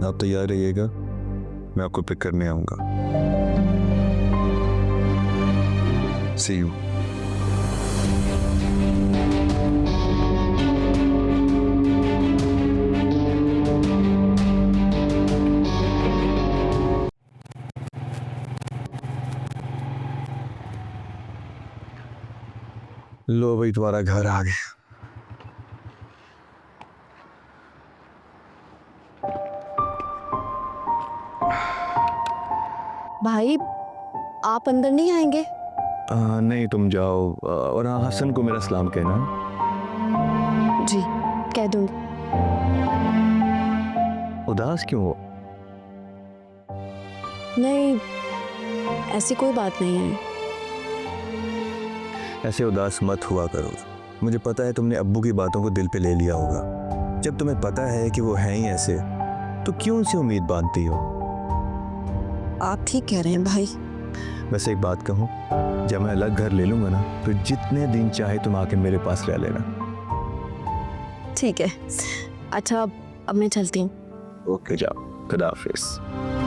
आप तैयार रहिएगा, मैं आपको पिक करने आऊंगा। सी यू। लो भाई, तुम्हारा घर आ गया। भाई आप अंदर नहीं आएंगे? नहीं, तुम जाओ। और हाँ, हसन को मेरा सलाम कहना। जी कह दूंगी। उदास क्यों हो? नहीं, ऐसी कोई बात नहीं है। ऐसे उदास मत हुआ करो। मुझे पता है तुमने अब्बू की बातों को दिल पे ले लिया होगा। जब तुम्हें पता है कि वो हैं ही ऐसे, तो क्यों उनसे उम्मीद बांधती हो? आप ठीक कह रहे हैं भाई। वैसे एक बात कहूँ, जब मैं अलग घर ले लूंगा ना, फिर जितने दिन चाहे तुम आके मेरे पास रह लेना। ठीक है। अच्छा अब मैं चलती हूँ। ओके, जाओ। खुदा हाफिज।